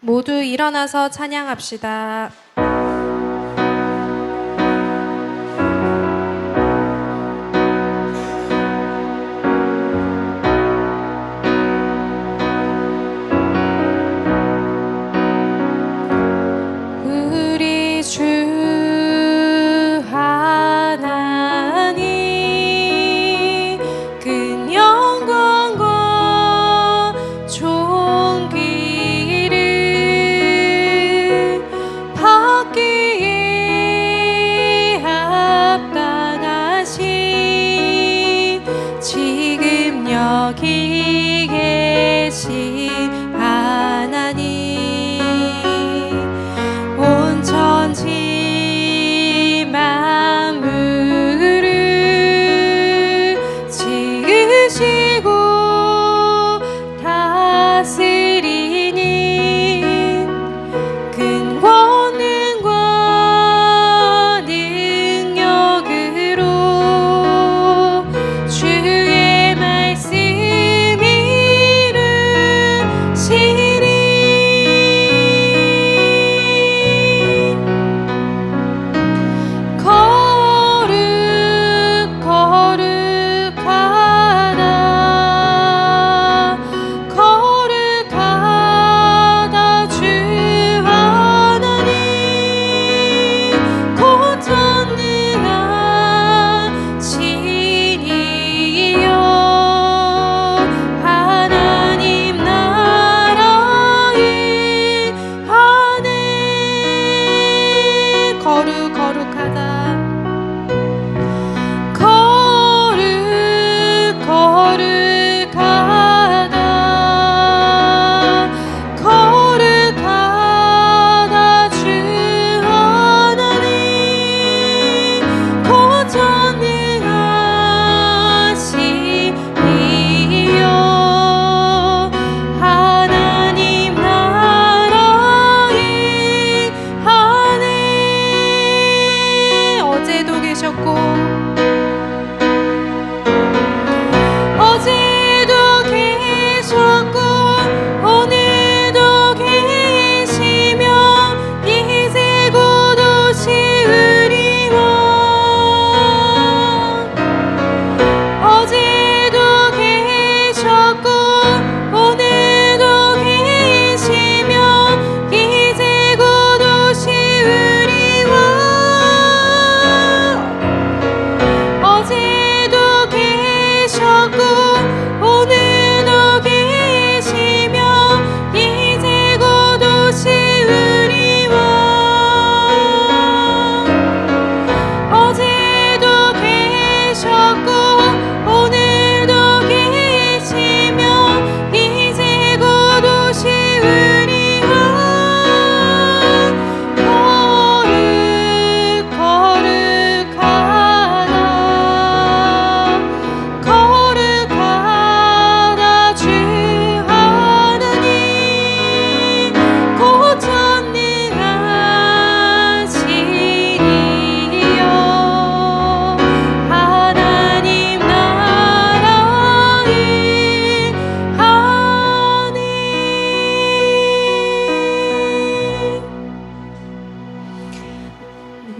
모두 일어나서 찬양합시다. 우리 주 하나님 큰 영광과 존귀를 받기에 합당하신 지금 여기 계신 하나님, 온 천지 만물을 지으시고 다스리는 큰 권능과 능력으로 주의 말씀 이루시리.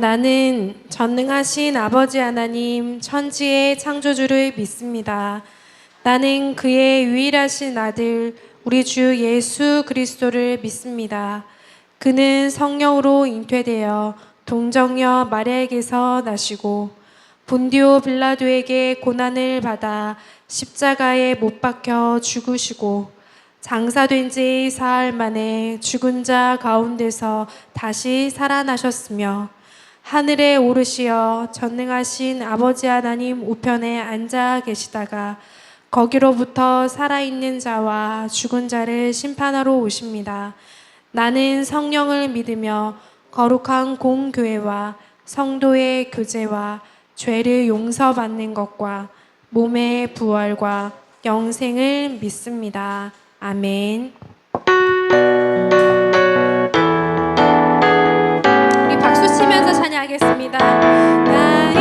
나는 전능하신 아버지 하나님 천지의 창조주를 믿습니다. 나는 그의 유일하신 아들 우리 주 예수 그리스도를 믿습니다. 그는 성령으로 잉태되어 동정녀 마리아에게서 나시고 본디오 빌라도에게 고난을 받아 십자가에 못 박혀 죽으시고 장사된 지 사흘 만에 죽은 자 가운데서 다시 살아나셨으며 하늘에 오르시어 전능하신 아버지 하나님 우편에 앉아 계시다가 거기로부터 살아있는 자와 죽은 자를 심판하러 오십니다. 나는 성령을 믿으며 거룩한 공교회와 성도의 교제와 죄를 용서받는 것과 몸의 부활과 영생을 믿습니다. 아멘. 우리 박수 치면서 찬양하겠습니다. 나의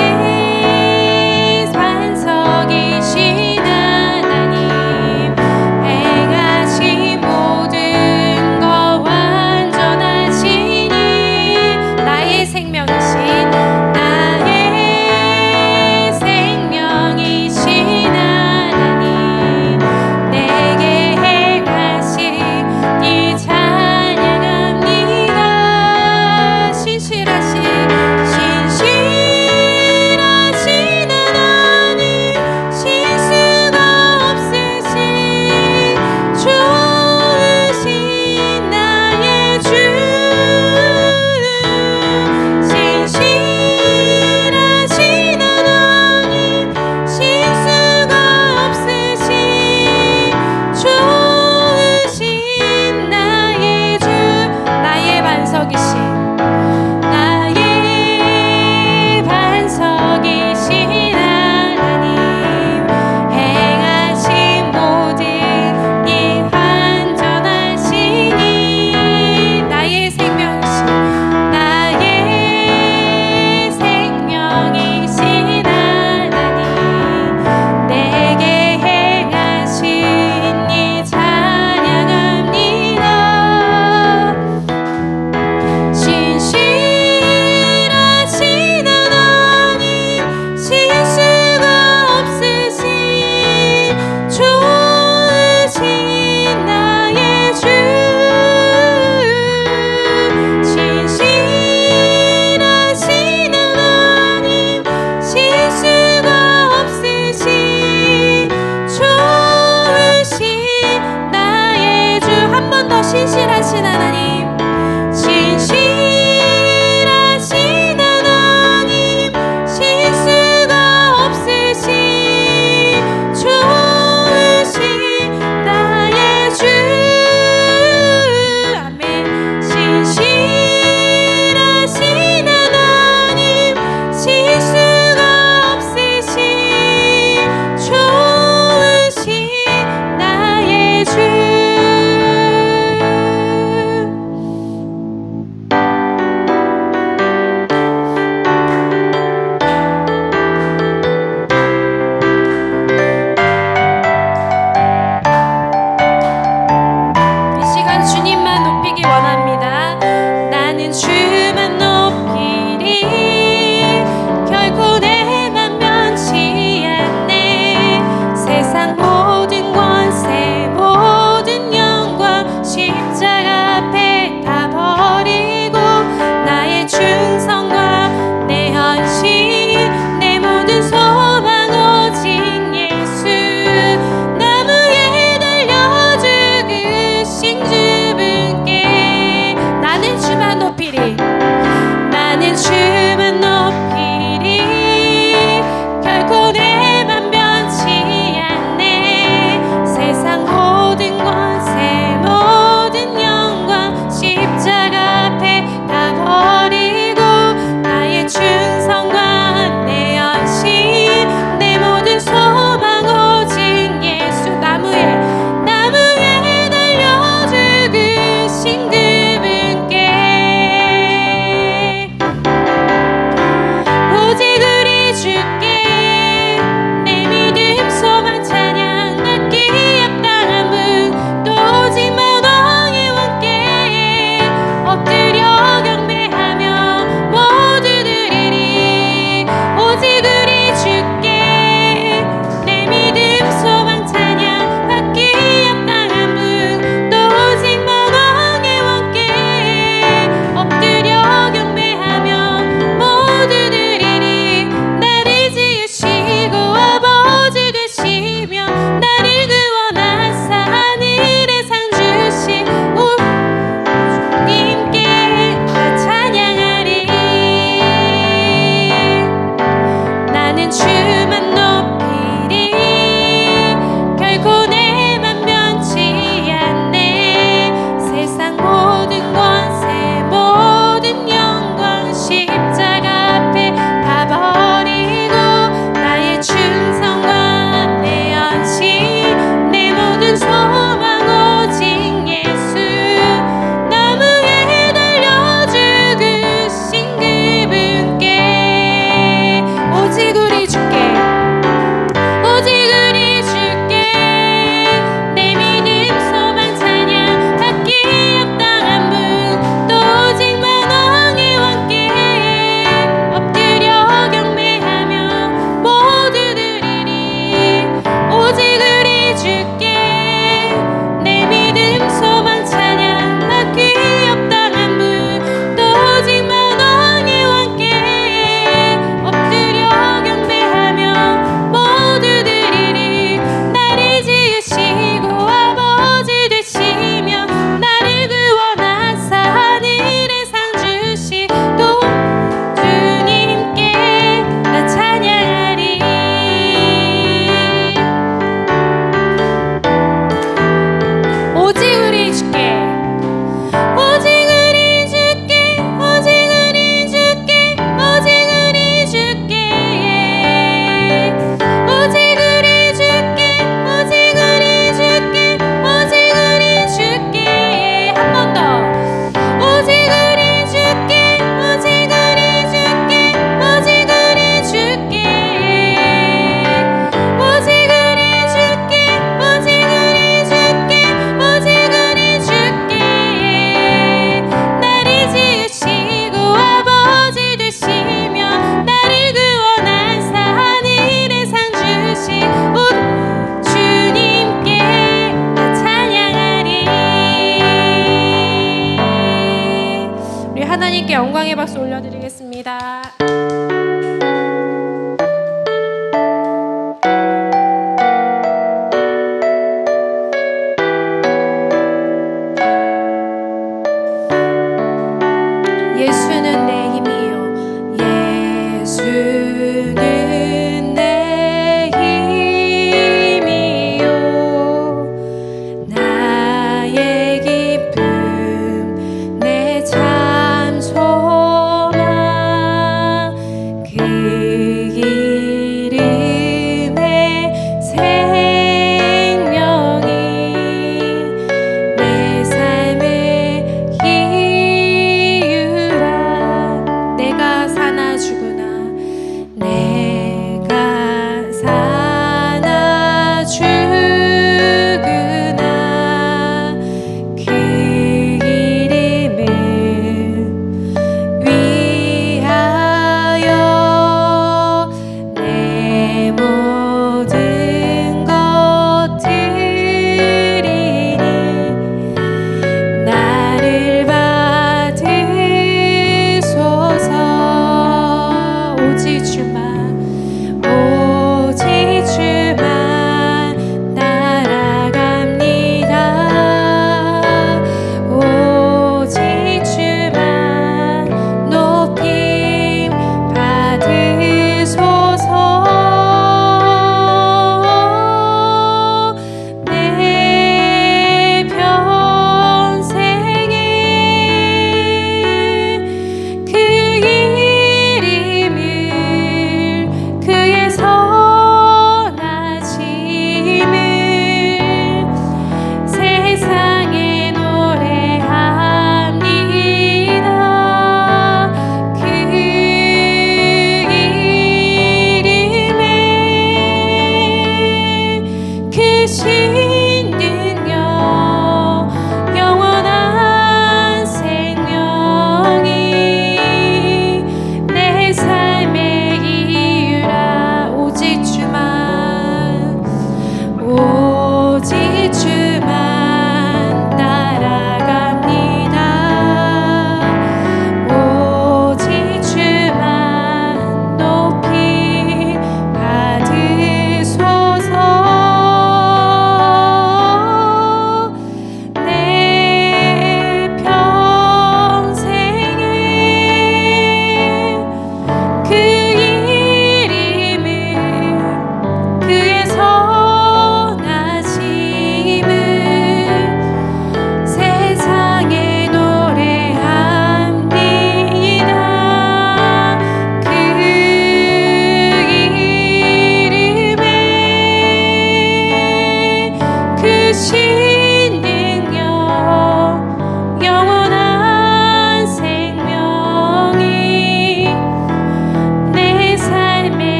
반석이신 하나님, 행하신 모든 거와 신실하신 하나님, 신실하신 하나님, 실수가 없으신 좋으신 나의 주. 아멘. 신실하신 하나님, 실수가 없으신 좋으신 나의 주. 이 시간 주님만 높이기 원합니다. 나는 주만 높이리, 결코 내만 변치 않네. 세상 모든 권세 모든 영광 십자가 앞에 다 버리고, 나의 충성과 내 헌신 내 모든 소망 오직 예수. 나무에 달려 죽으신 주분께 나는 주만 높이리, 나는 주만 높이리, 결코 내만 변치 않네. 세상 모든 권세 모든 영광 십자가 앞에 다 버리고, 나의 충성과 내 헌신 내 모든 소망 오직 예수. 나무에 달려 죽으신 그분께 오직 우리 주께 내 믿음 소망 찬양. 낮기 합당한 분 또 오직 만왕의 왕께 엎드려 경배하며 모두 드리리. 오직 우리 주께 내 믿음 소망 찬양. 받기 합당한 분 또 오직 만왕의 왕께 엎드려 경배하며 모두 드리리. 나를 지으시고 아버지 되시며 나를 구원하사 하늘의 상 주신 주님께 나 찬양하리. 나는 주만 높이리, 결코 내만 변치 않네. 세상 모든 권세 모든 영광 십자가 앞에 다 버리고, 나의 충성과 내 헌신 내 모든 소망 오직 예수. 나무에 달려 죽으신 그분께 오직 우리 주께 오직 우리 주께 내 믿음 소망 찬양. 받기 합당한 분 또 오직 만왕의 왕께 엎드려 경배하며 모두 드리리. 오직 우리 주께 내 믿음 소망 찬양. 받기 합당한 분 또 오직 만왕의 왕께 엎드려 경배하며 모두 드리리. 나를 지으시고 아버지 되시며 나를 구원하사 하늘의 상 주신 또 주님께 나 찬양하리. 오직 우리 주께 오직 우리 주께 오직 우리 주께 오직 우리 주께 오직 우리 주께 오직 우리 주께 오직 우리 주께. 한 번 더. 오직 우리 주께 오직 우리 주께 오직 우리 주께 오직 우리 주께 오직 우리 주께 오직 우리 주께. 나를 지으시고 아버지 되시며 나를 구원하사 하늘의 상 주신 주님께 나 찬양하리. 우리 하나님께 영광의 박수 올려드리겠습니다.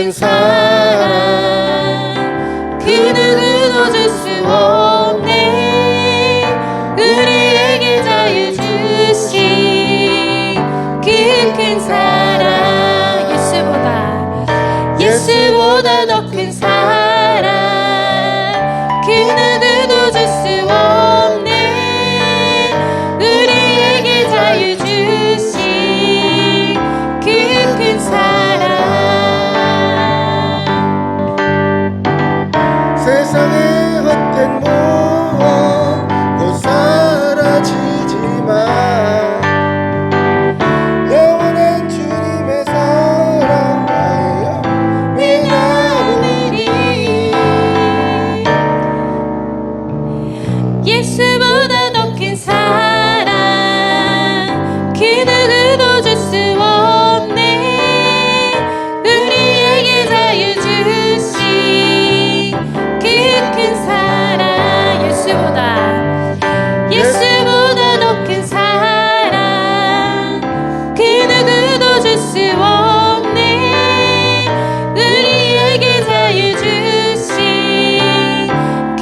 큰 사랑 그 누구도 줄 수 없네. 우리에게 자유 주신 그 큰 사랑, 예수보다 더 큰 사랑 그 누구도 줄 수 없네. 우리에게 자유 주신 그 큰 사랑. 세상의 헛된 모험 곧 사라지지만 영원한 주님의 사랑 나의 남으리. 예수보다 더 큰 사랑 그 누구도 줄 수 없네. 우리에게 자유 주신 그 큰 사랑, 예수보다 더 큰 사랑 그 누구도 줄 수 없네. 우리에게 자유 주신 그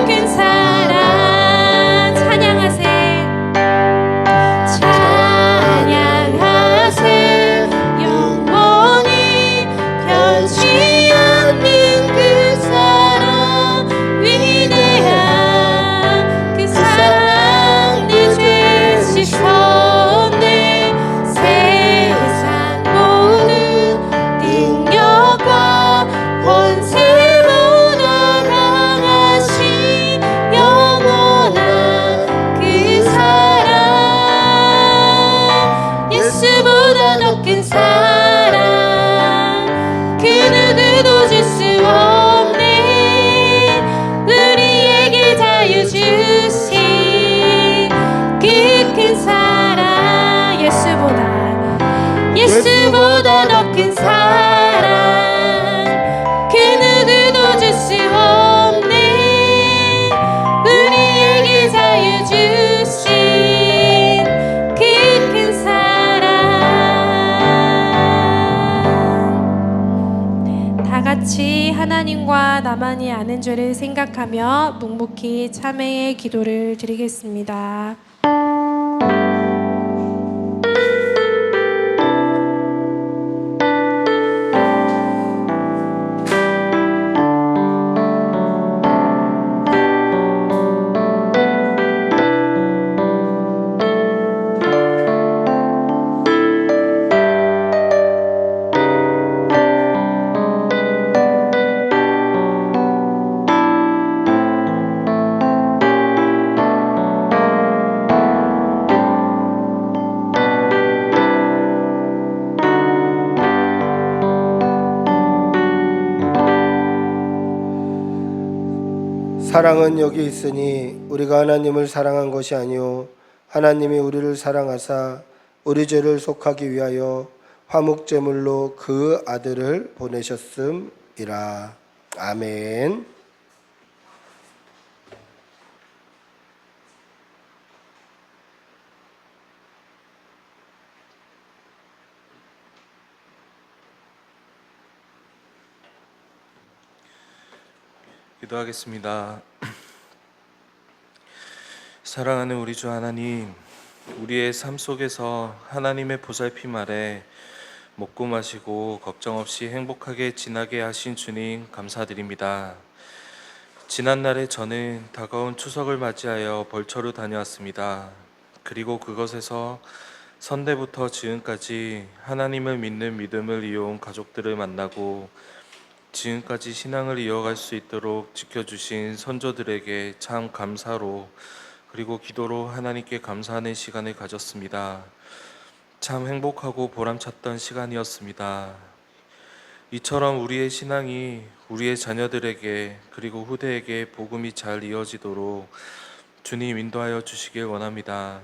큰 사랑. 찬양하세 영원히 변치 않는 그 사랑, 위대한 그 사랑. 내 죄 씻었네. 세상 모든 능력과 권세보다 강하신 영원한 그 사랑, 예수보다 더 큰 사랑 그 누구도 줄 수 없네. 우리에게 자유 주신 그 큰 사랑, 예수보다 더 큰 사랑 그 누구도 줄 수 없네. 우리에게 자유 주신 그 큰 사랑. 다 같이 하나님과 나만이 아는 죄를 생각하며 묵묵히 참회의 기도를 드리겠습니다. 사랑은 여기 있으니 우리가 하나님을 사랑한 것이 아니요 하나님이 우리를 사랑하사 우리 죄를 속하기 위하여 화목제물로 그 아들을 보내셨음이라. 아멘. 기도하겠습니다. 사랑하는 우리 주 하나님, 우리의 삶 속에서 하나님의 보살핌 아래 먹고 마시고 걱정 없이 행복하게 지나게 하신 주님 감사드립니다. 지난날에 저는 다가온 추석을 맞이하여 벌초로 다녀왔습니다. 그리고 그것에서 선대부터 지금까지 하나님을 믿는 믿음을 이어온 가족들을 만나고 지금까지 신앙을 이어갈 수 있도록 지켜주신 선조들에게 참 감사로 그리고 기도로 하나님께 감사하는 시간을 가졌습니다. 참 행복하고 보람찼던 시간이었습니다. 이처럼 우리의 신앙이 우리의 자녀들에게 그리고 후대에게 복음이 잘 이어지도록 주님 인도하여 주시길 원합니다.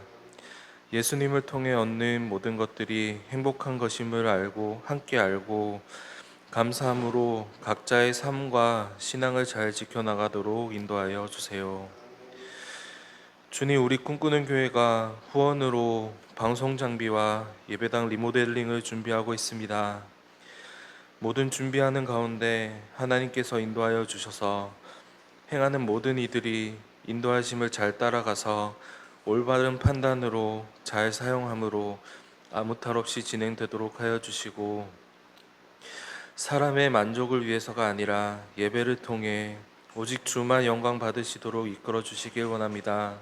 예수님을 통해 얻는 모든 것들이 행복한 것임을 알고 함께 알고 감사함으로 각자의 삶과 신앙을 잘 지켜나가도록 인도하여 주세요. 주님, 우리 꿈꾸는 교회가 후원으로 방송 장비와 예배당 리모델링을 준비하고 있습니다. 모든 준비하는 가운데 하나님께서 인도하여 주셔서 행하는 모든 이들이 인도하심을 잘 따라가서 올바른 판단으로 잘 사용함으로 아무 탈 없이 진행되도록 하여 주시고, 사람의 만족을 위해서가 아니라 예배를 통해 오직 주만 영광 받으시도록 이끌어 주시길 원합니다.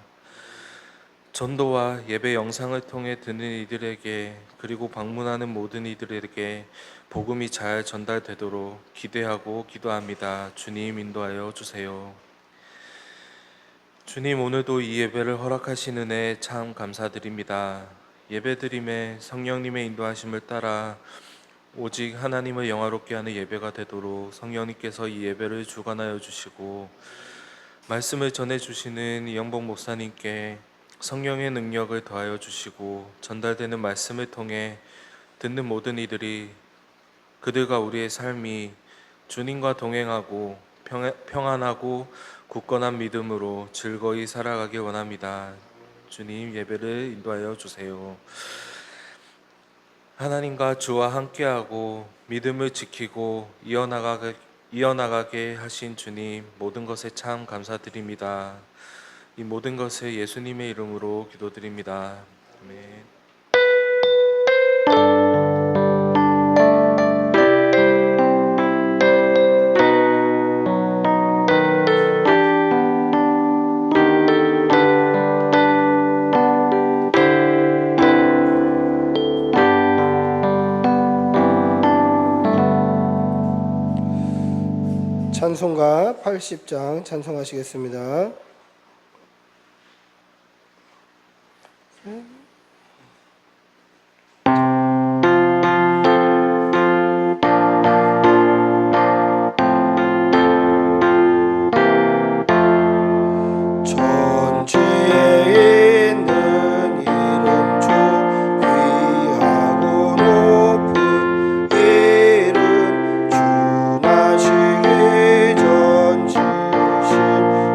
전도와 예배 영상을 통해 듣는 이들에게, 그리고 방문하는 모든 이들에게 복음이 잘 전달되도록 기대하고 기도합니다. 주님 인도하여 주세요. 주님, 오늘도 이 예배를 허락하신 은혜 참 감사드립니다. 예배드림에 성령님의 인도하심을 따라 오직 하나님을 영화롭게 하는 예배가 되도록 성령님께서 이 예배를 주관하여 주시고, 말씀을 전해주시는 이영복 목사님께 성령의 능력을 더하여 주시고, 전달되는 말씀을 통해 듣는 모든 이들이 그들과 우리의 삶이 주님과 동행하고 평안하고 굳건한 믿음으로 즐거이 살아가길 원합니다. 주님, 예배를 인도하여 주세요. 하나님과 주와 함께하고 믿음을 지키고 이어나가게 하신 주님, 모든 것에 참 감사드립니다. 이 모든 것을 예수님의 이름으로 기도드립니다. 아멘. 찬송가 80장 찬송하시겠습니다. 천지에 있는 이름 중 귀하고 높은 이름, 주나시기 전 지으신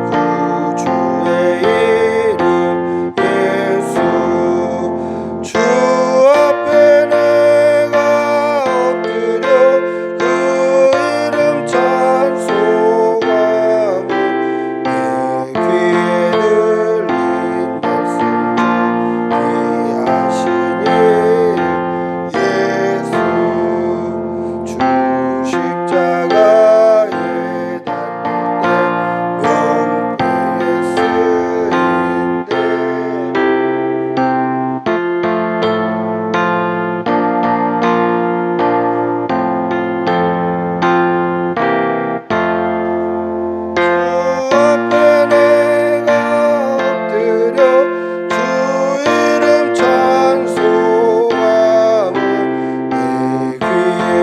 구주의 이름 예수. 주 앞에 내가 엎드려 그 이름 찬송하며 내 귀에 들린 말씀 중 귀하신 이름 예수. 주 십자가에 달릴 때 명패에 쓰인대. 주 앞에 내가 엎드려 주 이름 찬송하며 내 귀에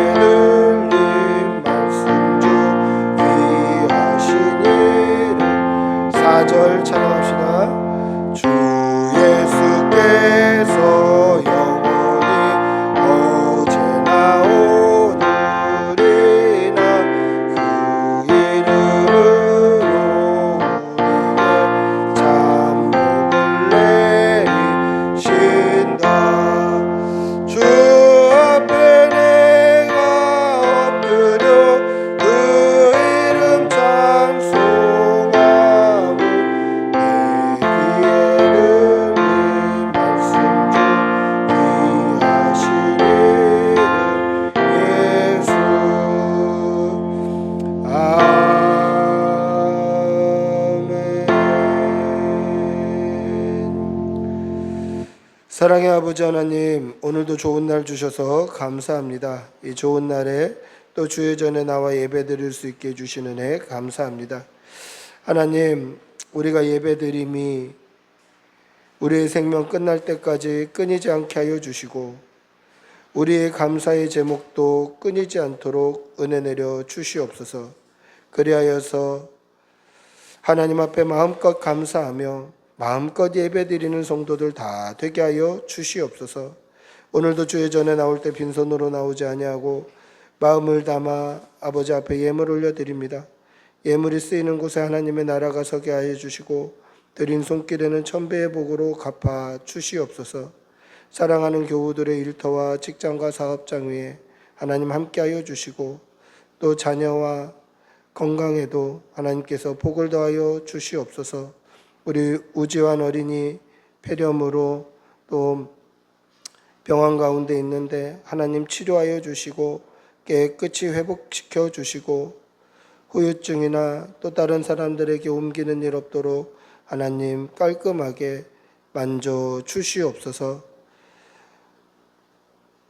들린 말씀 중 귀하신 이름. 4절 찬양합시다. 주 예수께서 영원히 어제나 오늘이나 그 이름으로 우리의 잠복을 내리신다. 주 앞에 내가 엎드려 그 이름 찬송하며 내 귀에 들린 말씀 중 귀하신 이름 예수. 아멘. 사랑의 아버지 하나님, 오늘도 좋은 날 주셔서 감사합니다. 이 좋은 날에 또 주의 전에 나와 예배 드릴 수 있게 해주시는 은혜 감사합니다. 하나님, 우리가 예배 드림이 우리의 생명 끝날 때까지 끊이지 않게 하여 주시고, 우리의 감사의 제목도 끊이지 않도록 은혜 내려 주시옵소서. 그리하여서 하나님 앞에 마음껏 감사하며 마음껏 예배드리는 성도들 다 되게 하여 주시옵소서. 오늘도 주의 전에 나올 때 빈손으로 나오지 아니하고 마음을 담아 아버지 앞에 예물 올려드립니다. 예물이 쓰이는 곳에 하나님의 나라가 서게 하여 주시고 드린 손길에는 천배의 복으로 갚아 주시옵소서. 사랑하는 교우들의 일터와 직장과 사업장 위에 하나님 함께하여 주시고 또 자녀와 건강에도 하나님께서 복을 더하여 주시옵소서. 우리 우지환 어린이 폐렴으로 또 병원 가운데 있는데 하나님 치료하여 주시고 깨끗이 회복시켜 주시고 후유증이나 또 다른 사람들에게 옮기는 일 없도록 하나님 깔끔하게 만져 주시옵소서.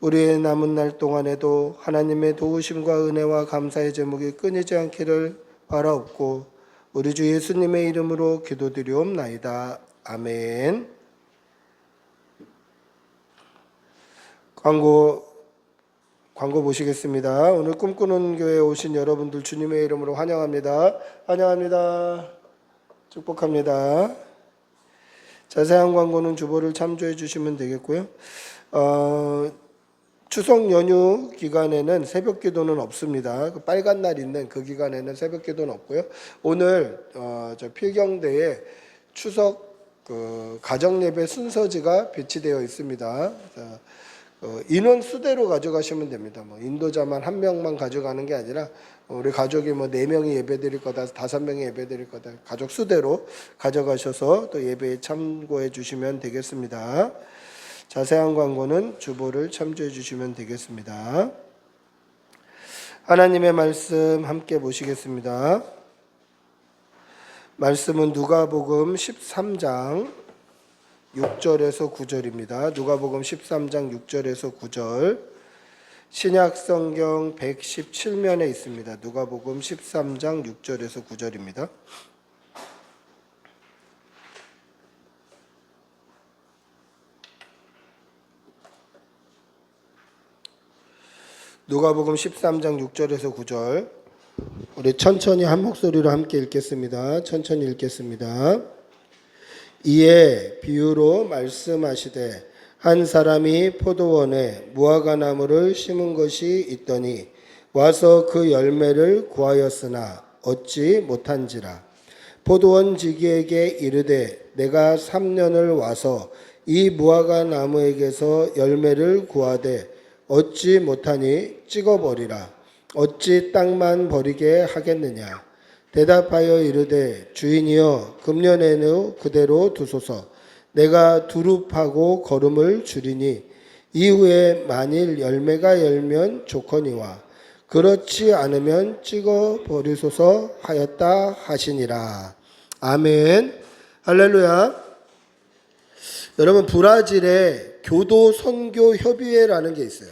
우리의 남은 날 동안에도 하나님의 도우심과 은혜와 감사의 제목이 끊이지 않기를 바라옵고 우리 주 예수님의 이름으로 기도드리옵나이다. 아멘. 광고 보시겠습니다. 오늘 꿈꾸는 교회에 오신 여러분들 주님의 이름으로 환영합니다. 환영합니다. 축복합니다. 자세한 광고는 주보를 참조해 주시면 되겠고요. 추석 연휴 기간에는 새벽 기도는 없습니다. 그 빨간 날 있는 그 기간에는 새벽 기도는 없고요. 오늘 저 필경대에 추석 가정 예배 순서지가 배치되어 있습니다. 인원 수대로 가져가시면 됩니다. 뭐 인도자만 한 명만 가져가는 게 아니라 우리 가족이 뭐 4명이 예배드릴 거다, 5명이 예배드릴 거다, 가족 수대로 가져가셔서 또 예배에 참고해 주시면 되겠습니다. 자세한 광고는 주보를 참조해 주시면 되겠습니다. 하나님의 말씀 함께 보시겠습니다. 말씀은 누가복음 13장 6절에서 9절입니다. 누가복음 13장 6절에서 9절. 신약성경 117면에 있습니다. 누가복음 13장 6절에서 9절입니다. 누가복음 13장 6절에서 9절. 우리 천천히 한 목소리로 함께 읽겠습니다. 천천히 읽겠습니다. 이에 비유로 말씀하시되 한 사람이 포도원에 무화과 나무를 심은 것이 있더니 와서 그 열매를 구하였으나 얻지 못한지라. 포도원 지기에게 이르되 내가 3년을 와서 이 무화과 나무에게서 열매를 구하되 얻지 못하니 찍어버리라. 어찌 땅만 버리게 하겠느냐. 대답하여 이르되 주인이여 금년에는 그대로 두소서. 내가 두릅하고 거름을 주리니 이후에 만일 열매가 열면 좋거니와 그렇지 않으면 찍어 버리소서 하였다 하시니라. 아멘. 할렐루야. 여러분 브라질에 교도 선교 협의회라는 게 있어요.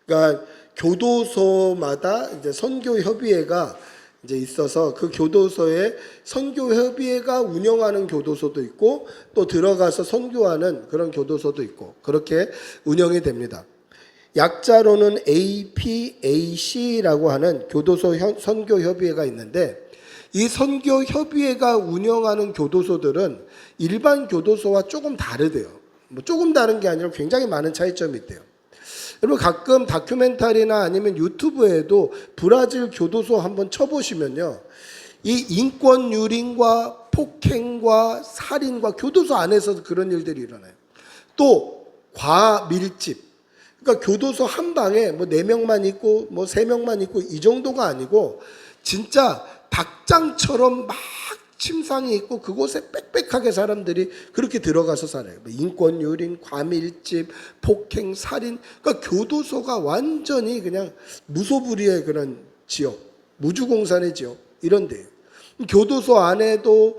그러니까 교도소마다 이제 선교 협의회가 이제 있어서 그 교도소에 선교 협의회가 운영하는 교도소도 있고 또 들어가서 선교하는 그런 교도소도 있고 그렇게 운영이 됩니다. 약자로는 APAC라고 하는 교도소 선교 협의회가 있는데 이 선교 협의회가 운영하는 교도소들은 일반 교도소와 조금 다르대요. 뭐 조금 다른 게 아니라 굉장히 많은 차이점이 있대요. 여러분 가끔 다큐멘터리나 아니면 유튜브에도 브라질 교도소 한번 쳐보시면요, 이 인권 유린과 폭행과 살인과 교도소 안에서 그런 일들이 일어나요. 또 과밀집, 그러니까 교도소 한 방에 뭐 4명만 있고 뭐 3명만 있고 이 정도가 아니고 진짜 닭장처럼 막 침상이 있고 그곳에 빽빽하게 사람들이 그렇게 들어가서 살아요. 인권유린, 과밀집, 폭행, 살인. 그러니까 교도소가 완전히 그냥 무소불위의 그런 지역, 무주공산의 지역 이런 데예요. 교도소 안에도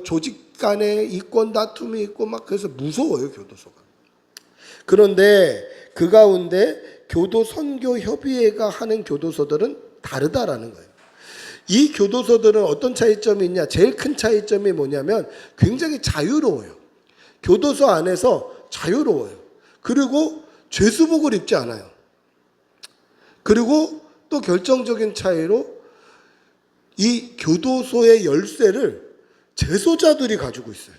조직 간에 이권 다툼이 있고 막 그래서 무서워요, 교도소가. 그런데 그 가운데 교도 선교 협의회가 하는 교도소들은 다르다라는 거예요. 이 교도소들은 어떤 차이점이 있냐? 제일 큰 차이점이 뭐냐면 굉장히 자유로워요. 교도소 안에서 자유로워요. 그리고 죄수복을 입지 않아요. 그리고 또 결정적인 차이로 이 교도소의 열쇠를 재소자들이 가지고 있어요.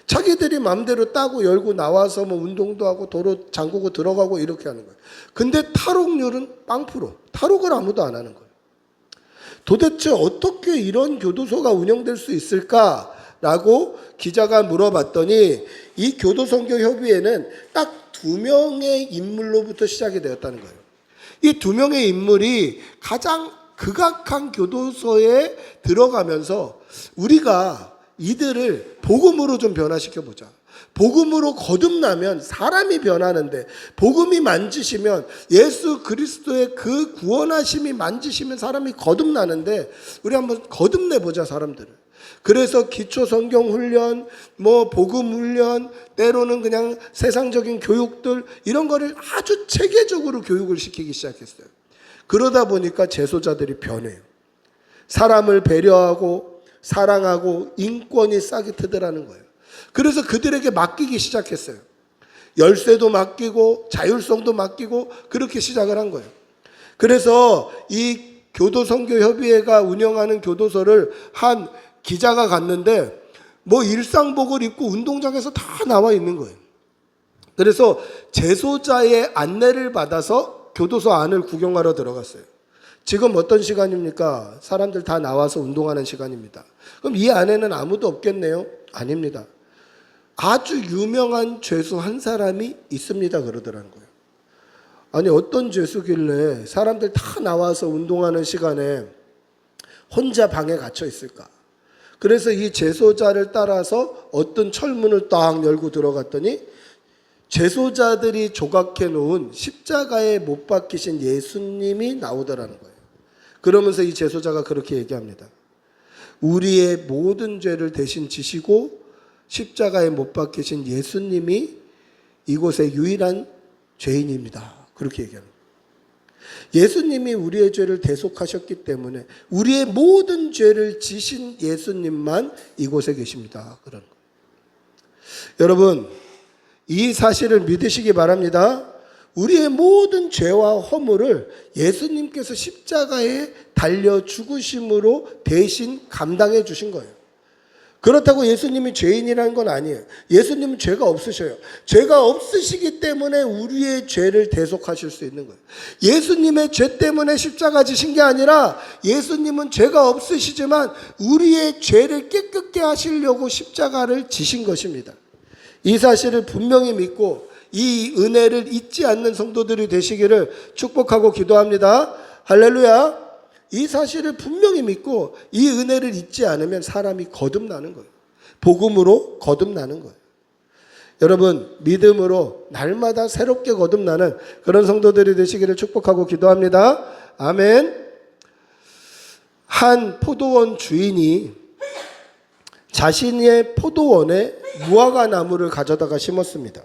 자기들이 마음대로 따고 열고 나와서 뭐 운동도 하고 도로 잠그고 들어가고 이렇게 하는 거예요. 근데 탈옥률은 0%. 탈옥을 아무도 안 하는 거예요. 도대체 어떻게 이런 교도소가 운영될 수 있을까라고 기자가 물어봤더니 이 교도선교협의회는 딱 2명의 인물로부터 시작이 되었다는 거예요. 이 두 명의 인물이 가장 극악한 교도소에 들어가면서 우리가 이들을 복음으로 좀 변화시켜 보자. 복음으로 거듭나면 사람이 변하는데, 복음이 만지시면, 예수 그리스도의 그 구원하심이 만지시면 사람이 거듭나는데, 우리 한번 거듭내 보자, 사람들을. 그래서 기초 성경 훈련, 복음 훈련, 때로는 그냥 세상적인 교육들, 이런 거를 아주 체계적으로 교육을 시키기 시작했어요. 그러다 보니까 재소자들이 변해요. 사람을 배려하고 사랑하고 인권이 싹이 트더라는 거예요. 그래서 그들에게 맡기기 시작했어요. 열쇠도 맡기고 자율성도 맡기고 그렇게 시작을 한 거예요. 그래서 이 교도선교협의회가 운영하는 교도소를 한 기자가 갔는데 일상복을 입고 운동장에서 다 나와 있는 거예요. 그래서 재소자의 안내를 받아서 교도소 안을 구경하러 들어갔어요. 지금 어떤 시간입니까? 사람들 다 나와서 운동하는 시간입니다. 그럼 이 안에는 아무도 없겠네요? 아닙니다. 아주 유명한 죄수 한 사람이 있습니다 그러더라는 거예요. 아니 어떤 죄수길래 사람들 다 나와서 운동하는 시간에 혼자 방에 갇혀 있을까? 그래서 이 재소자를 따라서 어떤 철문을 딱 열고 들어갔더니 재소자들이 조각해 놓은 십자가에 못 박히신 예수님이 나오더라는 거예요. 그러면서 이 재소자가 그렇게 얘기합니다. 우리의 모든 죄를 대신 지시고 십자가에 못 박히신 예수님이 이곳의 유일한 죄인입니다. 그렇게 얘기합니다. 예수님이 우리의 죄를 대속하셨기 때문에 우리의 모든 죄를 지신 예수님만 이곳에 계십니다. 그런 거예요. 여러분, 이 사실을 믿으시기 바랍니다. 우리의 모든 죄와 허물을 예수님께서 십자가에 달려 죽으심으로 대신 감당해 주신 거예요. 그렇다고 예수님이 죄인이라는 건 아니에요. 예수님은 죄가 없으셔요. 죄가 없으시기 때문에 우리의 죄를 대속하실 수 있는 거예요. 예수님의 죄 때문에 십자가 지신 게 아니라 예수님은 죄가 없으시지만 우리의 죄를 깨끗게 하시려고 십자가를 지신 것입니다. 이 사실을 분명히 믿고 이 은혜를 잊지 않는 성도들이 되시기를 축복하고 기도합니다. 할렐루야. 이 사실을 분명히 믿고 이 은혜를 잊지 않으면 사람이 거듭나는 거예요. 복음으로 거듭나는 거예요. 여러분, 믿음으로 날마다 새롭게 거듭나는 그런 성도들이 되시기를 축복하고 기도합니다. 아멘. 한 포도원 주인이 자신의 포도원에 무화과 나무를 가져다가 심었습니다.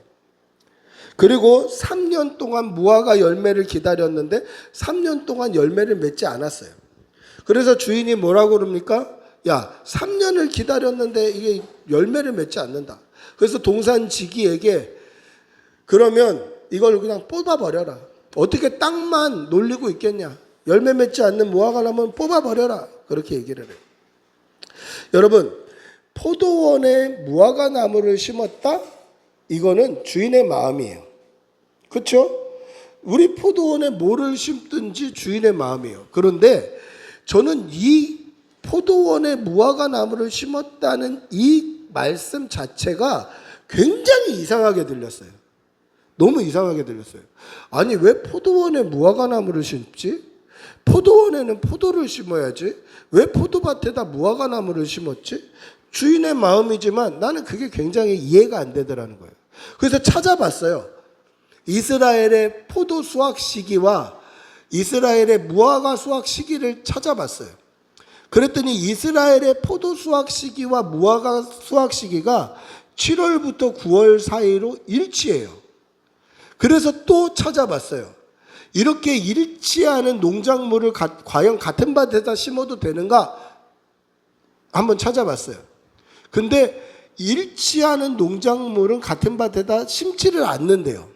그리고 3년 동안 무화과 열매를 기다렸는데 3년 동안 열매를 맺지 않았어요. 그래서 주인이 뭐라고 그럽니까? 야, 3년을 기다렸는데 이게 열매를 맺지 않는다. 그래서 동산지기에게 그러면 이걸 그냥 뽑아버려라. 어떻게 땅만 놀리고 있겠냐. 열매 맺지 않는 무화과 나무는 뽑아버려라. 그렇게 얘기를 해요. 여러분, 포도원에 무화과 나무를 심었다? 이거는 주인의 마음이에요. 그렇죠? 우리 포도원에 뭐를 심든지 주인의 마음이에요. 그런데 저는 이 포도원에 무화과 나무를 심었다는 이 말씀 자체가 굉장히 이상하게 들렸어요. 너무 이상하게 들렸어요. 아니 왜 포도원에 무화과 나무를 심지? 포도원에는 포도를 심어야지. 왜 포도밭에다 무화과 나무를 심었지? 주인의 마음이지만 나는 그게 굉장히 이해가 안 되더라는 거예요. 그래서 찾아봤어요. 이스라엘의 포도 수확 시기와 이스라엘의 무화과 수확 시기를 찾아봤어요. 그랬더니 이스라엘의 포도 수확 시기와 무화과 수확 시기가 7월부터 9월 사이로 일치해요. 그래서 또 찾아봤어요. 이렇게 일치하는 농작물을 과연 같은 밭에다 심어도 되는가? 한번 찾아봤어요. 근데 일치하는 농작물은 같은 밭에다 심지를 않는데요.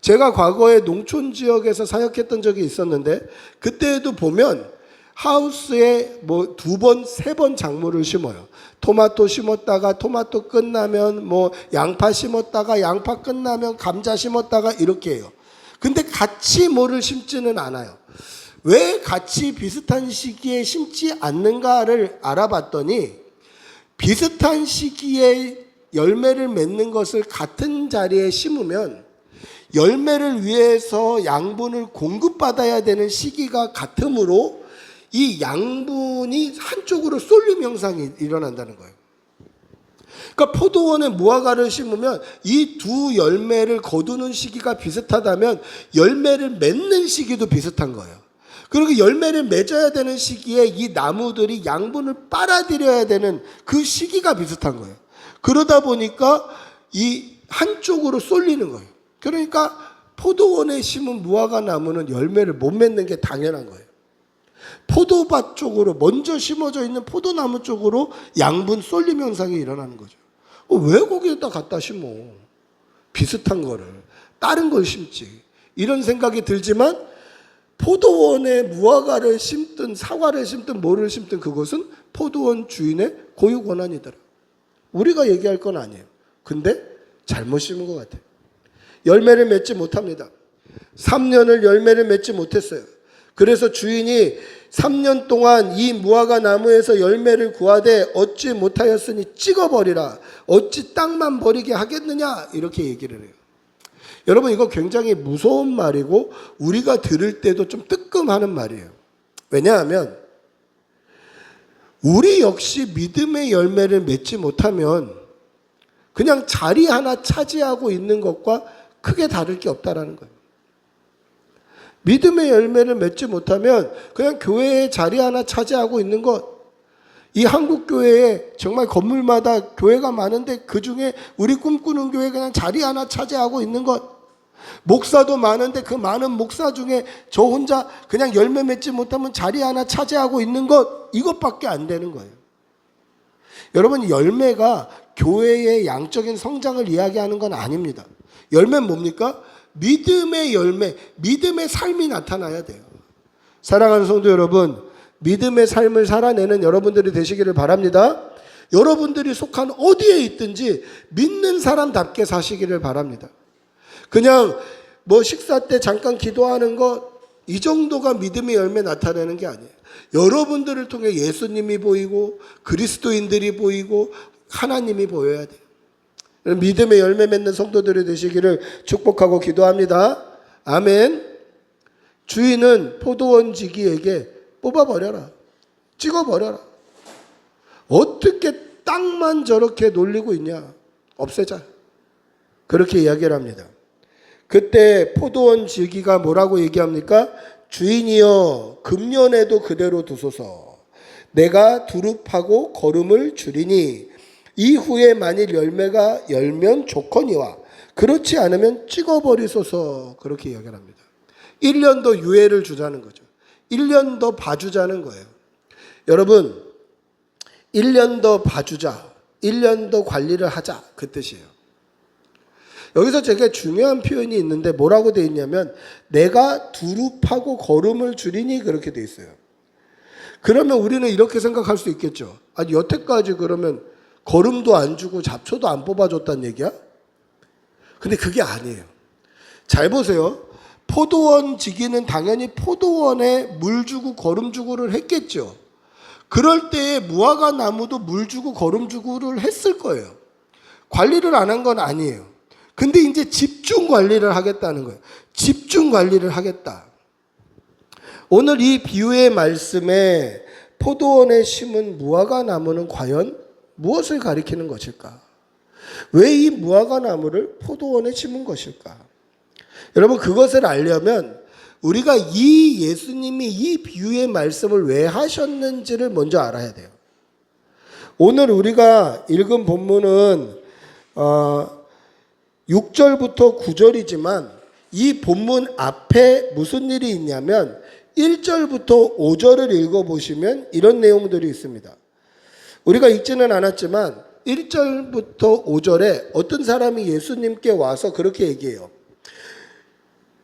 제가 과거에 농촌 지역에서 사역했던 적이 있었는데 그때에도 보면 하우스에 2번, 3번 작물을 심어요. 토마토 심었다가 토마토 끝나면 양파 심었다가 양파 끝나면 감자 심었다가 이렇게 해요. 근데 같이 뭐를 심지는 않아요. 왜 같이 비슷한 시기에 심지 않는가를 알아봤더니 비슷한 시기에 열매를 맺는 것을 같은 자리에 심으면 열매를 위해서 양분을 공급받아야 되는 시기가 같으므로 이 양분이 한쪽으로 쏠림 현상이 일어난다는 거예요. 그러니까 포도원에 무화과를 심으면 이 두 열매를 거두는 시기가 비슷하다면 열매를 맺는 시기도 비슷한 거예요. 그리고 열매를 맺어야 되는 시기에 이 나무들이 양분을 빨아들여야 되는 그 시기가 비슷한 거예요. 그러다 보니까 이 한쪽으로 쏠리는 거예요. 그러니까 포도원에 심은 무화과 나무는 열매를 못 맺는 게 당연한 거예요. 포도밭 쪽으로 먼저 심어져 있는 포도나무 쪽으로 양분 쏠림 현상이 일어나는 거죠. 왜 거기에다 갖다 심어? 비슷한 거를 다른 걸 심지. 이런 생각이 들지만 포도원에 무화과를 심든 사과를 심든 뭐를 심든 그것은 포도원 주인의 고유 권한이더라. 우리가 얘기할 건 아니에요. 근데 잘못 심은 것 같아요. 열매를 맺지 못합니다. 3년을 열매를 맺지 못했어요. 그래서 주인이 3년 동안 이 무화과 나무에서 열매를 구하되 얻지 못하였으니 찍어버리라. 어찌 땅만 버리게 하겠느냐? 이렇게 얘기를 해요. 여러분, 이거 굉장히 무서운 말이고 우리가 들을 때도 좀 뜨끔하는 말이에요. 왜냐하면 우리 역시 믿음의 열매를 맺지 못하면 그냥 자리 하나 차지하고 있는 것과 크게 다를 게 없다라는 거예요. 믿음의 열매를 맺지 못하면 그냥 교회에 자리 하나 차지하고 있는 것. 이 한국 교회에 정말 건물마다 교회가 많은데 그중에 우리 꿈꾸는 교회 그냥 자리 하나 차지하고 있는 것. 목사도 많은데 그 많은 목사 중에 저 혼자 그냥 열매 맺지 못하면 자리 하나 차지하고 있는 것. 이것밖에 안 되는 거예요. 여러분, 열매가 교회의 양적인 성장을 이야기하는 건 아닙니다. 열매는 뭡니까? 믿음의 열매, 믿음의 삶이 나타나야 돼요. 사랑하는 성도 여러분, 믿음의 삶을 살아내는 여러분들이 되시기를 바랍니다. 여러분들이 속한 어디에 있든지 믿는 사람답게 사시기를 바랍니다. 그냥 뭐 식사 때 잠깐 기도하는 것, 이 정도가 믿음의 열매 나타내는 게 아니에요. 여러분들을 통해 예수님이 보이고 그리스도인들이 보이고 하나님이 보여야 돼요. 믿음의 열매 맺는 성도들이 되시기를 축복하고 기도합니다. 아멘. 주인은 포도원 지기에게 뽑아버려라. 찍어버려라. 어떻게 땅만 저렇게 놀리고 있냐. 없애자. 그렇게 이야기를 합니다. 그때 포도원 지기가 뭐라고 얘기합니까? 주인이여, 금년에도 그대로 두소서. 내가 두릅하고 거름을 줄이니 이후에 만일 열매가 열면 좋거니와 그렇지 않으면 찍어버리소서. 그렇게 이야기를 합니다. 1년 더 유예를 주자는 거죠. 1년 더 봐주자는 거예요. 여러분, 1년 더 봐주자, 1년 더 관리를 하자, 그 뜻이에요. 여기서 되게 중요한 표현이 있는데 뭐라고 되어 있냐면 내가 두릅하고 거름을 줄이니 그렇게 되어 있어요. 그러면 우리는 이렇게 생각할 수 있겠죠. 아니 여태까지 그러면 거름도 안 주고 잡초도 안 뽑아줬다는 얘기야? 근데 그게 아니에요. 잘 보세요. 포도원 지기는 당연히 포도원에 물 주고 거름 주고를 했겠죠. 그럴 때에 무화과 나무도 물 주고 거름 주고를 했을 거예요. 관리를 안 한 건 아니에요. 근데 이제 집중 관리를 하겠다는 거예요. 집중 관리를 하겠다. 오늘 이 비유의 말씀에 포도원에 심은 무화과 나무는 과연 무엇을 가리키는 것일까? 왜 이 무화과 나무를 포도원에 심은 것일까? 여러분, 그것을 알려면 우리가 이 예수님이 이 비유의 말씀을 왜 하셨는지를 먼저 알아야 돼요. 오늘 우리가 읽은 본문은 6절부터 9절이지만 이 본문 앞에 무슨 일이 있냐면 1절부터 5절을 읽어보시면 이런 내용들이 있습니다. 우리가 읽지는 않았지만 1절부터 5절에 어떤 사람이 예수님께 와서 그렇게 얘기해요.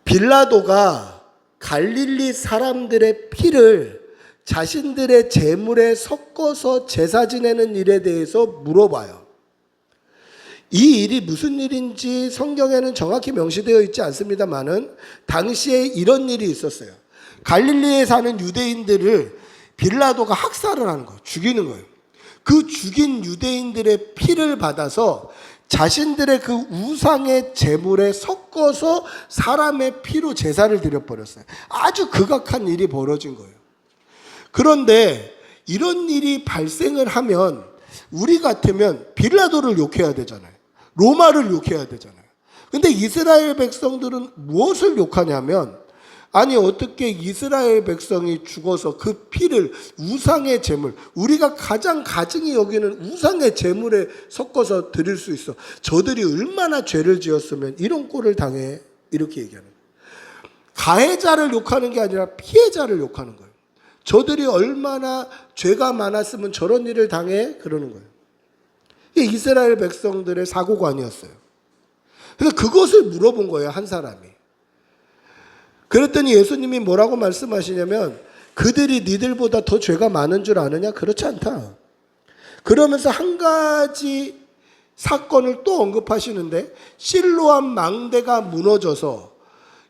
빌라도가 갈릴리 사람들의 피를 자신들의 제물에 섞어서 제사 지내는 일에 대해서 물어봐요. 이 일이 무슨 일인지 성경에는 정확히 명시되어 있지 않습니다만은 당시에 이런 일이 있었어요. 갈릴리에 사는 유대인들을 빌라도가 학살을 하는 거예요. 죽이는 거예요. 그 죽인 유대인들의 피를 받아서 자신들의 그 우상의 제물에 섞어 섞어서 사람의 피로 제사를 드려버렸어요. 아주 극악한 일이 벌어진 거예요. 그런데 이런 일이 발생을 하면 우리 같으면 빌라도를 욕해야 되잖아요. 로마를 욕해야 되잖아요. 근데 이스라엘 백성들은 무엇을 욕하냐면, 아니 어떻게 이스라엘 백성이 죽어서 그 피를 우상의 제물, 우리가 가장 가증히 여기는 우상의 제물에 섞어서 드릴 수 있어. 저들이 얼마나 죄를 지었으면 이런 꼴을 당해. 이렇게 얘기하는 거예요. 가해자를 욕하는 게 아니라 피해자를 욕하는 거예요. 저들이 얼마나 죄가 많았으면 저런 일을 당해. 그러는 거예요. 이게 이스라엘 백성들의 사고관이었어요. 그래서 그것을 물어본 거예요, 한 사람이. 그랬더니 예수님이 뭐라고 말씀하시냐면, 그들이 니들보다 더 죄가 많은 줄 아느냐? 그렇지 않다. 그러면서 한 가지 사건을 또 언급하시는데, 실로암 망대가 무너져서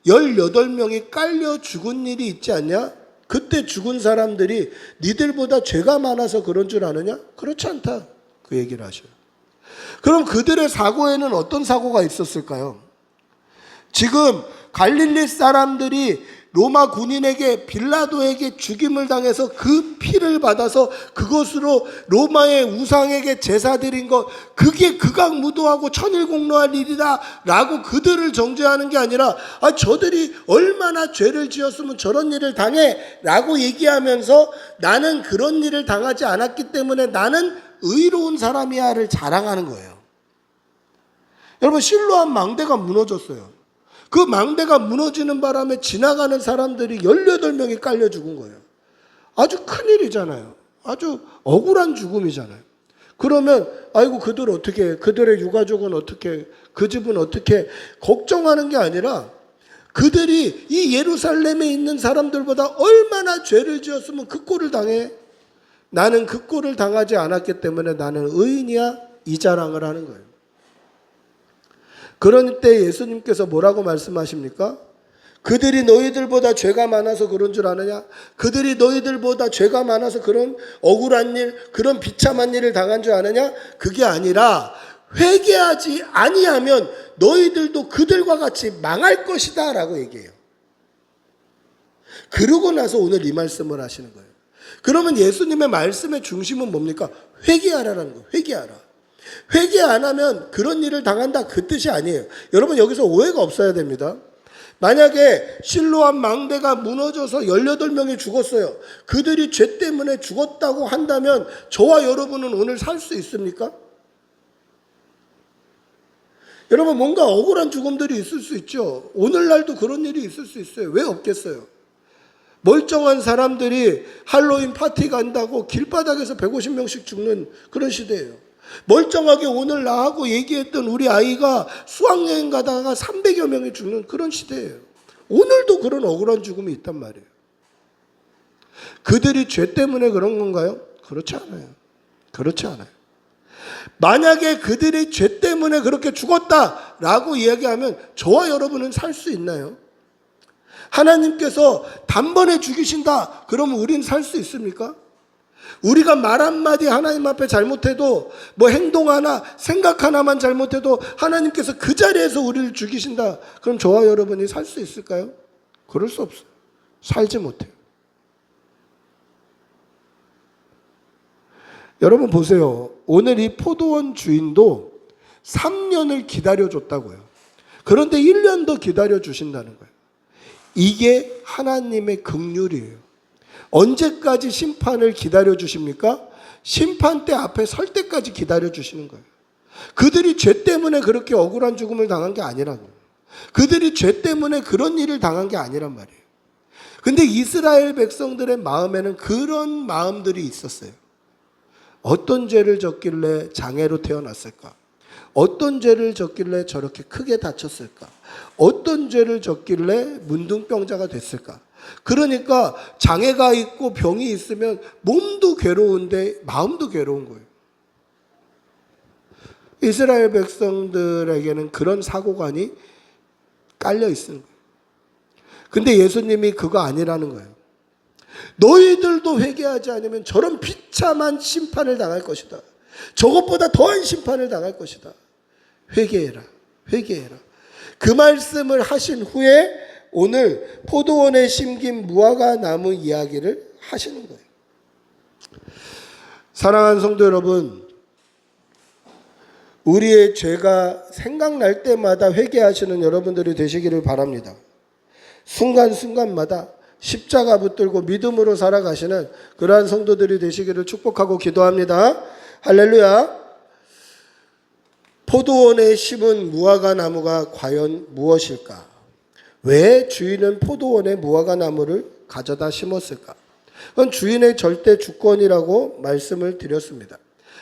18명이 깔려 죽은 일이 있지 않냐? 그때 죽은 사람들이 니들보다 죄가 많아서 그런 줄 아느냐? 그렇지 않다. 그 얘기를 하셔요. 그럼 그들의 사고에는 어떤 사고가 있었을까요? 지금 갈릴리 사람들이 로마 군인에게 빌라도에게 죽임을 당해서 그 피를 받아서 그것으로 로마의 우상에게 제사 드린 것, 그게 극악무도하고 천일공로할 일이다 라고 그들을 정죄하는 게 아니라, 저들이 얼마나 죄를 지었으면 저런 일을 당해 라고 얘기하면서, 나는 그런 일을 당하지 않았기 때문에 나는 의로운 사람이야를 자랑하는 거예요. 여러분, 실로암 망대가 무너졌어요. 그 망대가 무너지는 바람에 지나가는 사람들이 18명이 깔려 죽은 거예요. 아주 큰일이잖아요. 아주 억울한 죽음이잖아요. 그러면 아이고 그들 어떻게, 그들의 유가족은 어떻게, 그 집은 어떻게, 걱정하는 게 아니라 그들이 이 예루살렘에 있는 사람들보다 얼마나 죄를 지었으면 그 꼴을 당해. 나는 그 꼴을 당하지 않았기 때문에 나는 의인이야, 이 자랑을 하는 거예요. 그런 때 예수님께서 뭐라고 말씀하십니까? 그들이 너희들보다 죄가 많아서 그런 줄 아느냐? 그들이 너희들보다 죄가 많아서 그런 억울한 일, 그런 비참한 일을 당한 줄 아느냐? 그게 아니라 회개하지 아니하면 너희들도 그들과 같이 망할 것이다 라고 얘기해요. 그러고 나서 오늘 이 말씀을 하시는 거예요. 그러면 예수님의 말씀의 중심은 뭡니까? 회개하라는 거예요. 회개하라. 회개 안 하면 그런 일을 당한다, 그 뜻이 아니에요. 여러분, 여기서 오해가 없어야 됩니다. 만약에 실로암 망대가 무너져서 18명이 죽었어요. 그들이 죄 때문에 죽었다고 한다면 저와 여러분은 오늘 살 수 있습니까? 여러분, 뭔가 억울한 죽음들이 있을 수 있죠. 오늘날도 그런 일이 있을 수 있어요. 왜 없겠어요? 멀쩡한 사람들이 할로윈 파티 간다고 길바닥에서 150명씩 죽는 그런 시대예요. 멀쩡하게 오늘 나하고 얘기했던 우리 아이가 수학여행 가다가 300여 명이 죽는 그런 시대예요. 오늘도 그런 억울한 죽음이 있단 말이에요. 그들이 죄 때문에 그런 건가요? 그렇지 않아요. 그렇지 않아요. 만약에 그들이 죄 때문에 그렇게 죽었다라고 이야기하면 저와 여러분은 살 수 있나요? 하나님께서 단번에 죽이신다 그러면 우리는 살 수 있습니까? 우리가 말 한마디 하나님 앞에 잘못해도, 뭐 행동 하나, 생각 하나만 잘못해도 하나님께서 그 자리에서 우리를 죽이신다 그럼 저와 여러분이 살 수 있을까요? 그럴 수 없어요. 살지 못해요. 여러분 보세요. 오늘 이 포도원 주인도 3년을 기다려줬다고요. 그런데 1년 더 기다려주신다는 거예요. 이게 하나님의 긍휼이에요. 언제까지 심판을 기다려주십니까? 심판대 앞에 설 때까지 기다려주시는 거예요. 그들이 죄 때문에 그렇게 억울한 죽음을 당한 게 아니라고요. 그들이 죄 때문에 그런 일을 당한 게 아니란 말이에요. 근데 이스라엘 백성들의 마음에는 그런 마음들이 있었어요. 어떤 죄를 졌길래 장애로 태어났을까? 어떤 죄를 졌길래 저렇게 크게 다쳤을까? 어떤 죄를 졌길래 문둥병자가 됐을까? 그러니까 장애가 있고 병이 있으면 몸도 괴로운데 마음도 괴로운 거예요. 이스라엘 백성들에게는 그런 사고관이 깔려 있는 거예요. 근데 예수님이 그거 아니라는 거예요. 너희들도 회개하지 않으면 저런 비참한 심판을 당할 것이다. 저것보다 더한 심판을 당할 것이다. 회개해라. 회개해라. 그 말씀을 하신 후에 오늘 포도원에 심긴 무화과 나무 이야기를 하시는 거예요. 사랑하는 성도 여러분, 우리의 죄가 생각날 때마다 회개하시는 여러분들이 되시기를 바랍니다. 순간순간마다 십자가 붙들고 믿음으로 살아가시는 그러한 성도들이 되시기를 축복하고 기도합니다. 할렐루야. 포도원에 심은 무화과 나무가 과연 무엇일까? 왜 주인은 포도원에 무화과 나무를 가져다 심었을까? 그건 주인의 절대 주권이라고 말씀을 드렸습니다.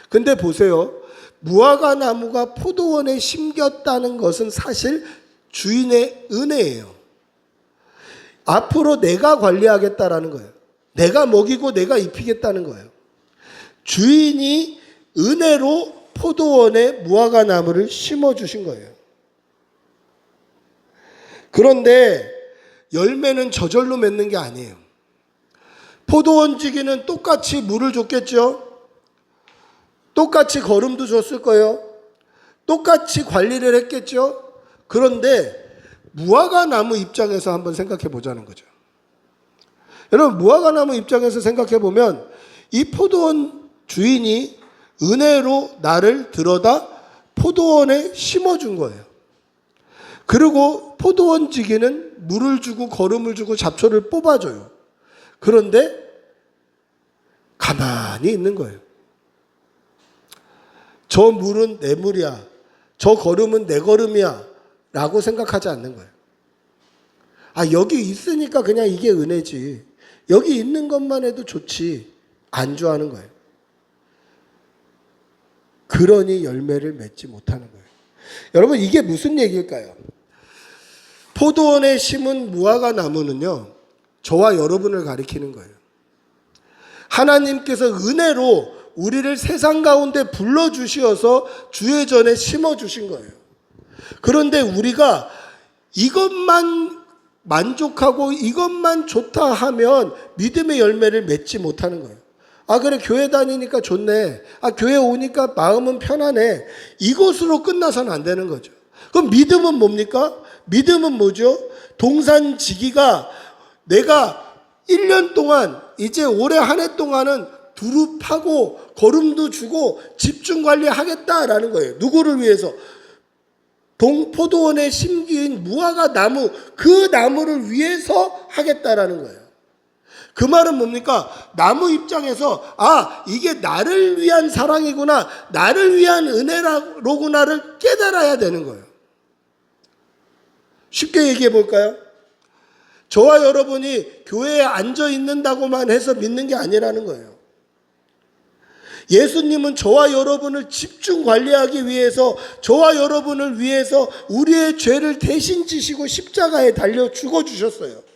근데 보세요. 무화과 나무가 포도원에 심겼다는 것은 사실 주인의 은혜예요. 앞으로 내가 관리하겠다라는 거예요. 내가 먹이고 내가 입히겠다는 거예요. 주인이 은혜로 포도원에 무화과 나무를 심어주신 거예요. 그런데 열매는 저절로 맺는 게 아니에요. 포도원 지기는 똑같이 물을 줬겠죠. 똑같이 거름도 줬을 거예요. 똑같이 관리를 했겠죠. 그런데 무화과 나무 입장에서 한번 생각해 보자는 거죠. 여러분, 무화과 나무 입장에서 생각해 보면 이 포도원 주인이 은혜로 나를 들어다 포도원에 심어준 거예요. 그리고 포도원 지기는 물을 주고 거름을 주고 잡초를 뽑아줘요. 그런데 가만히 있는 거예요. 저 물은 내 물이야, 저 거름은 내 거름이야 라고 생각하지 않는 거예요. 여기 있으니까 그냥 이게 은혜지, 여기 있는 것만 해도 좋지, 안주하는 거예요. 그러니 열매를 맺지 못하는 거예요. 여러분, 이게 무슨 얘기일까요? 포도원에 심은 무화과 나무는요, 저와 여러분을 가리키는 거예요. 하나님께서 은혜로 우리를 세상 가운데 불러주시어서 주의 전에 심어주신 거예요. 그런데 우리가 이것만 만족하고 이것만 좋다 하면 믿음의 열매를 맺지 못하는 거예요. 그래, 교회 다니니까 좋네. 교회 오니까 마음은 편하네. 이것으로 끝나서는 안 되는 거죠. 그럼 믿음은 뭡니까? 믿음은 뭐죠? 동산지기가 내가 1년 동안, 이제 올해 한 해 동안은 두루 파고 거름도 주고 집중 관리하겠다라는 거예요. 누구를 위해서? 포도원에 심긴 무화과 나무, 그 나무를 위해서 하겠다라는 거예요. 그 말은 뭡니까? 나무 입장에서 이게 나를 위한 사랑이구나, 나를 위한 은혜로구나를 깨달아야 되는 거예요. 쉽게 얘기해 볼까요? 저와 여러분이 교회에 앉아 있는다고만 해서 믿는 게 아니라는 거예요. 예수님은 저와 여러분을 집중 관리하기 위해서, 저와 여러분을 위해서 우리의 죄를 대신 지시고 십자가에 달려 죽어주셨어요.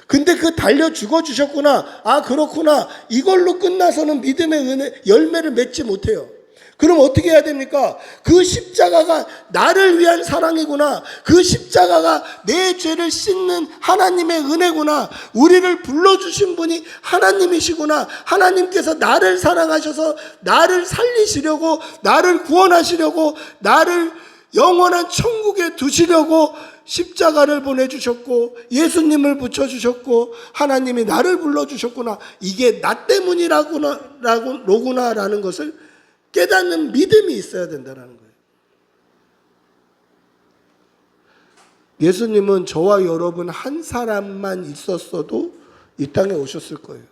근데 그 달려 죽어주셨구나, 그렇구나, 이걸로 끝나서는 믿음의 은혜, 열매를 맺지 못해요. 그럼 어떻게 해야 됩니까? 그 십자가가 나를 위한 사랑이구나, 그 십자가가 내 죄를 씻는 하나님의 은혜구나, 우리를 불러주신 분이 하나님이시구나, 하나님께서 나를 사랑하셔서 나를 살리시려고, 나를 구원하시려고, 나를 영원한 천국에 두시려고 십자가를 보내주셨고 예수님을 붙여주셨고 하나님이 나를 불러주셨구나, 이게 나 때문이라구나라는 것을 깨닫는 믿음이 있어야 된다는 거예요. 예수님은 저와 여러분 한 사람만 있었어도 이 땅에 오셨을 거예요.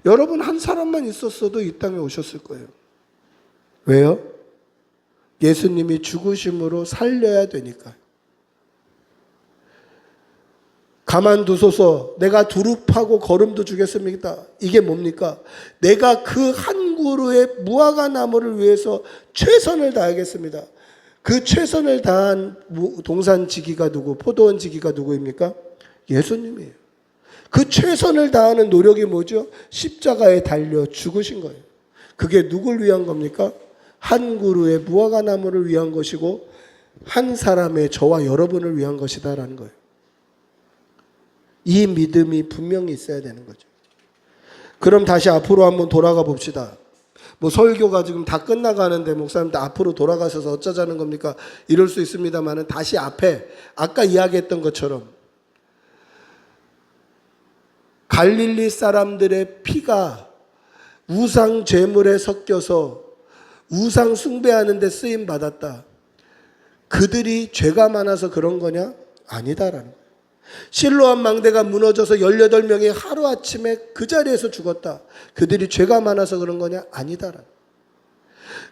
여러분 한 사람만 있었어도 이 땅에 오셨을 거예요. 왜요? 예수님이 죽으심으로 살려야 되니까. 가만두소서, 내가 두루 파고 거름도 주겠습니다. 이게 뭡니까? 내가 그 한 그루의 무화과 나무를 위해서 최선을 다하겠습니다. 그 최선을 다한 동산지기가 누구, 포도원 지기가 누구입니까? 예수님이에요. 그 최선을 다하는 노력이 뭐죠? 십자가에 달려 죽으신 거예요. 그게 누굴 위한 겁니까? 한 그루의 무화과 나무를 위한 것이고 한 사람의 저와 여러분을 위한 것이다라는 거예요. 이 믿음이 분명히 있어야 되는 거죠. 그럼 다시 앞으로 한번 돌아가 봅시다. 뭐 설교가 지금 다 끝나가는데 목사님들 앞으로 돌아가셔서 어쩌자는 겁니까? 이럴 수 있습니다만은 다시 앞에 아까 이야기했던 것처럼 갈릴리 사람들의 피가 우상 제물에 섞여서 우상 숭배하는 데 쓰임 받았다. 그들이 죄가 많아서 그런 거냐? 아니다라는 거예요. 실로암 망대가 무너져서 18명이 하루아침에 그 자리에서 죽었다. 그들이 죄가 많아서 그런 거냐? 아니다라는 거예요.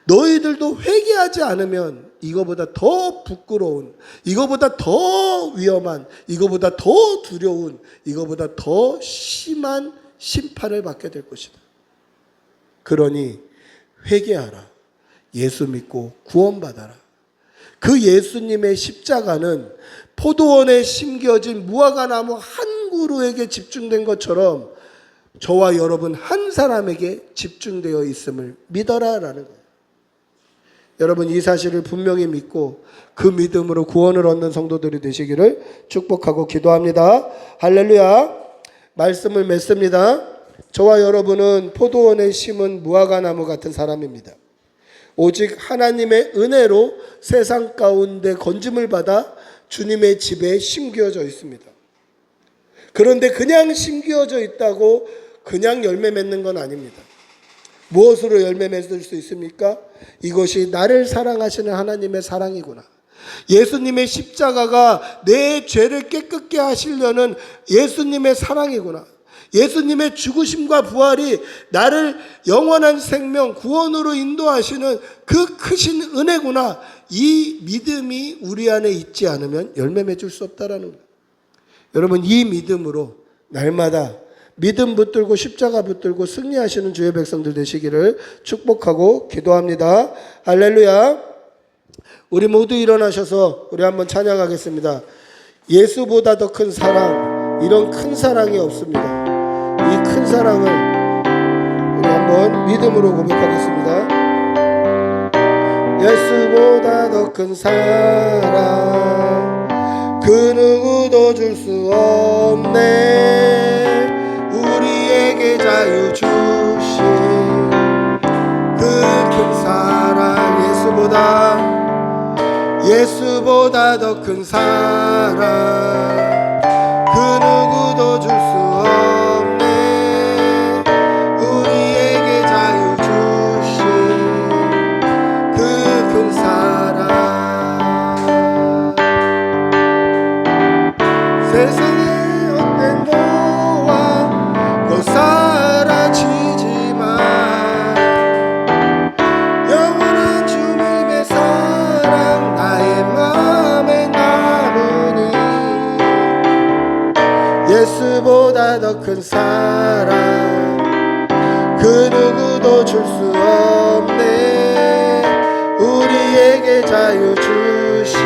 너희들도 회개하지 않으면 이거보다 더 부끄러운, 이거보다 더 위험한, 이거보다 더 두려운, 이거보다 더 심한 심판을 받게 될 것이다. 그러니 회개하라. 예수 믿고 구원받아라. 그 예수님의 십자가는 포도원에 심겨진 무화과나무 한 그루에게 집중된 것처럼 저와 여러분 한 사람에게 집중되어 있음을 믿어라라는 거예요. 여러분 이 사실을 분명히 믿고 그 믿음으로 구원을 얻는 성도들이 되시기를 축복하고 기도합니다. 할렐루야. 말씀을 맺습니다. 저와 여러분은 포도원에 심은 무화과나무 같은 사람입니다. 오직 하나님의 은혜로 세상 가운데 건짐을 받아 주님의 집에 심겨져 있습니다. 그런데 그냥 심겨져 있다고 그냥 열매 맺는 건 아닙니다. 무엇으로 열매 맺을 수 있습니까? 이것이 나를 사랑하시는 하나님의 사랑이구나. 예수님의 십자가가 내 죄를 깨끗게 하시려는 예수님의 사랑이구나. 예수님의 죽으심과 부활이 나를 영원한 생명, 구원으로 인도하시는 그 크신 은혜구나. 이 믿음이 우리 안에 있지 않으면 열매 맺을 수 없다라는 거예요. 여러분 이 믿음으로 날마다 믿음 붙들고 십자가 붙들고 승리하시는 주의 백성들 되시기를 축복하고 기도합니다. 할렐루야. 우리 모두 일어나셔서 우리 한번 찬양하겠습니다. 예수보다 더 큰 사랑, 이런 큰 사랑이 없습니다. 이 큰 사랑을 우리 한번 믿음으로 고백하겠습니다. 예수보다 더 큰 사랑 그 누구도 줄 수 없네. 우리에게 자유 주신 그 큰 사랑 예수보다 더 큰 사랑 그 누구도 줄 수 없네. 우리에게 자유 주신 그 큰 사랑 세상의 헛된 보아 곧 사라지지만 영원한 주님의 사랑 나의 마음에 남으니 예수보다 더 큰 사랑 그 누구도 줄 수 없네. 우리에게 자유 주신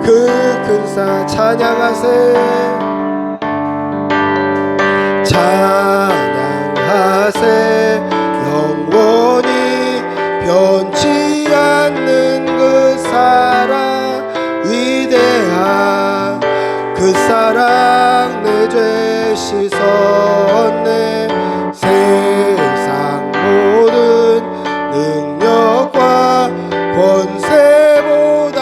그 큰 사랑 찬양하세 영원히 변치 않는 그 사랑 위대한 그 사랑 내 죄 씻었네. 세상 모든 능력과 권세보다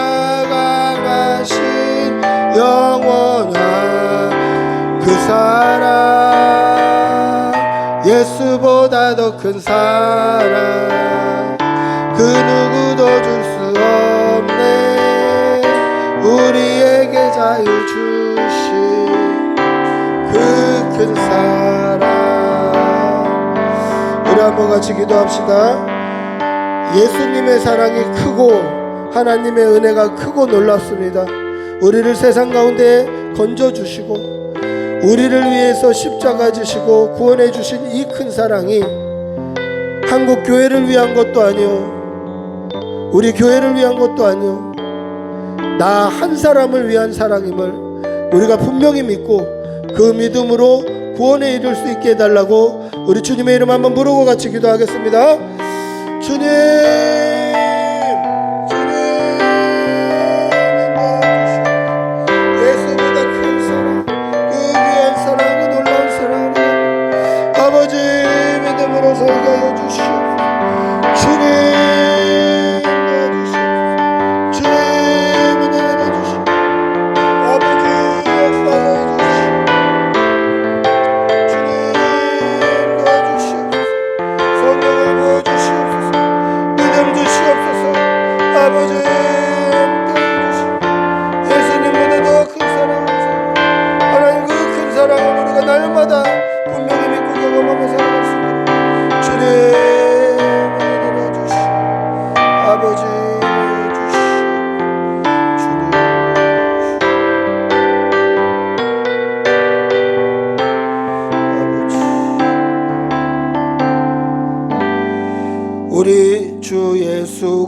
강하신 영원한 그 사랑 예수보다 더 큰 사랑 그 누구도 줄 수 없네. 우리에게 자유 주신 그 큰 사랑 우리 한번 같이 기도합시다. 예수님의 사랑이 크고 하나님의 은혜가 크고 놀랍습니다. 우리를 세상 가운데 건져주시고 우리를 위해서 십자가 지시고 구원해 주신 이 큰 사랑이 한국 교회를 위한 것도 아니요 우리 교회를 위한 것도 아니요 나 한 사람을 위한 사랑임을 우리가 분명히 믿고 그 믿음으로 구원에 이를 수 있게 해달라고 우리 주님의 이름 한번 부르고 같이 기도하겠습니다. 주님 예수보다 큰 사랑 그 귀한 사랑 그 놀라운 사랑 아버지 믿음으로 살게 하여 주시옵소서.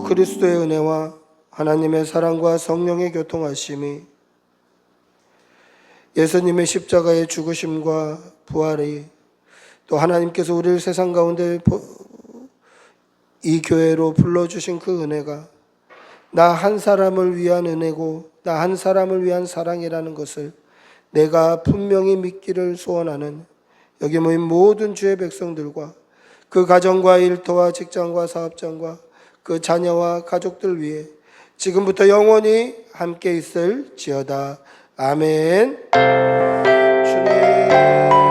그리스도의 은혜와 하나님의 사랑과 성령의 교통하심이, 예수님의 십자가의 죽으심과 부활이, 또 하나님께서 우리를 세상 가운데 이 교회로 불러주신 그 은혜가 나 한 사람을 위한 은혜고 나 한 사람을 위한 사랑이라는 것을 내가 분명히 믿기를 소원하는 여기 모인 모든 주의 백성들과 그 가정과 일터와 직장과 사업장과 그 자녀와 가족들 위해 지금부터 영원히 함께 있을지어다. 아멘. 주님